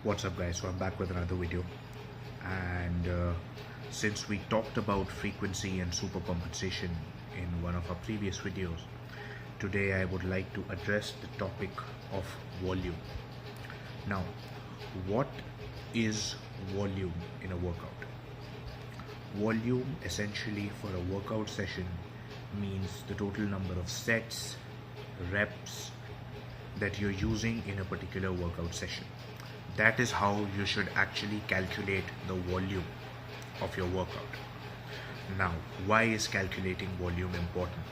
What's up guys, so I'm back with another video, and since we talked about frequency and supercompensation in one of our previous videos, today I would like to address the topic of volume. Now, what is volume in a workout? Volume essentially for a workout session means the total number of sets, reps that you're using in a particular workout session. That is how you should actually calculate the volume of your workout. Now, why is calculating volume important?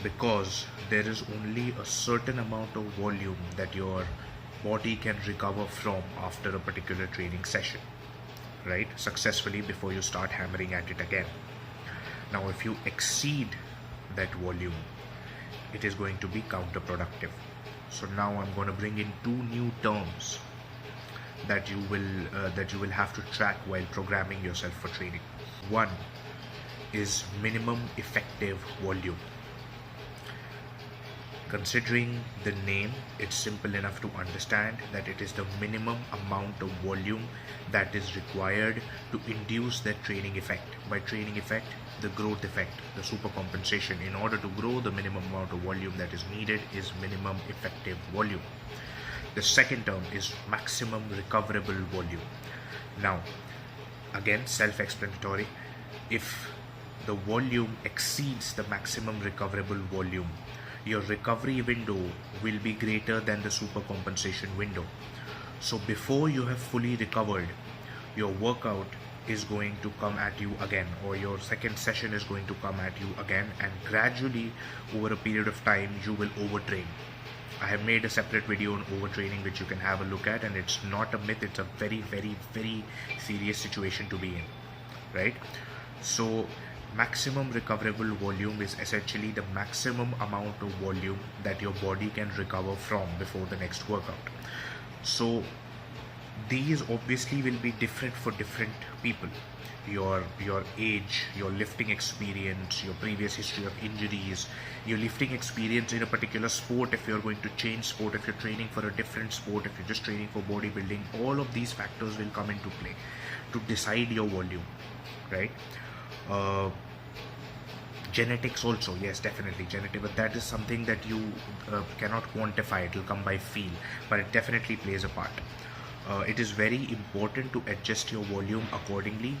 Because there is only a certain amount of volume that your body can recover from after a particular training session, right? Successfully before you start hammering at it again. Now, if you exceed that volume, it is going to be counterproductive. So now I'm going to bring in two new terms that you will have to track while programming yourself for training. One is minimum effective volume. Considering the name, it's simple enough to understand that it is the minimum amount of volume that is required to induce that training effect. By training effect, the growth effect, the supercompensation. In order to grow, the minimum amount of volume that is needed is minimum effective volume. The second term is maximum recoverable volume. Now, again, self-explanatory. If the volume exceeds the maximum recoverable volume, your recovery window will be greater than the supercompensation window. So before you have fully recovered, your workout is going to come at you again, or your second session is going to come at you again, and gradually over a period of time you will overtrain. I have made a separate video on overtraining which you can have a look at, and it's not a myth, it's a very, very, very serious situation to be in, right? So maximum recoverable volume is essentially the maximum amount of volume that your body can recover from before the next workout. So these obviously will be different for different people. Your age, your lifting experience, your previous history of injuries, your lifting experience in a particular sport, if you're going to change sport, if you're training for a different sport, if you're just training for bodybuilding, all of these factors will come into play to decide your volume, right? Genetics also, yes, definitely genetic, but that is something that you cannot quantify. It will come by feel, but it definitely plays a part. It is very important to adjust your volume accordingly,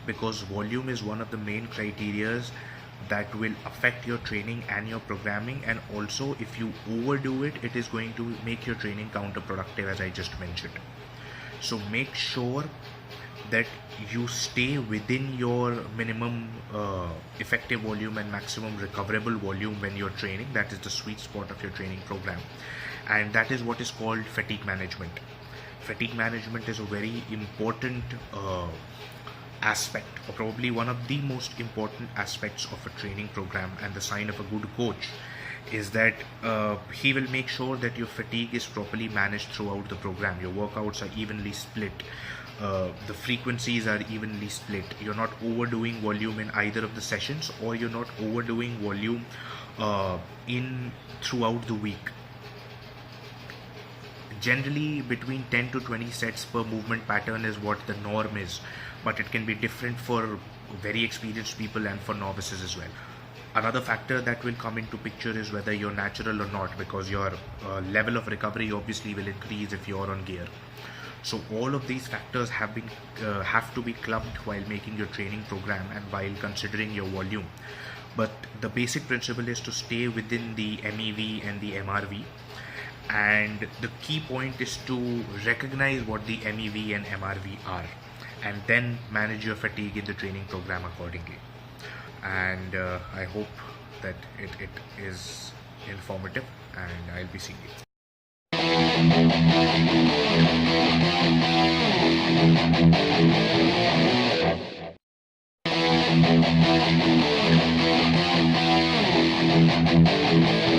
because volume is one of the main criterias that will affect your training and your programming, and also if you overdo it, it is going to make your training counterproductive, as I just mentioned. So make sure that you stay within your minimum effective volume and maximum recoverable volume when you're training. That is the sweet spot of your training program, and that is what is called fatigue management. Fatigue management is a very important aspect, or probably one of the most important aspects of a training program, and the sign of a good coach is that he will make sure that your fatigue is properly managed throughout the program. Your workouts are evenly split, the frequencies are evenly split. You're not overdoing volume in either of the sessions, or you're not overdoing volume throughout the week. Generally between 10 to 20 sets per movement pattern is what the norm is, but it can be different for very experienced people and for novices as well. Another factor that will come into picture is whether you're natural or not, because your level of recovery obviously will increase if you're on gear. So all of these factors have to be clubbed while making your training program and while considering your volume. But the basic principle is to stay within the MEV and the MRV. And the key point is to recognize what the MEV and MRV are, and then manage your fatigue in the training program accordingly. And I hope that it is informative, and I'll be seeing you.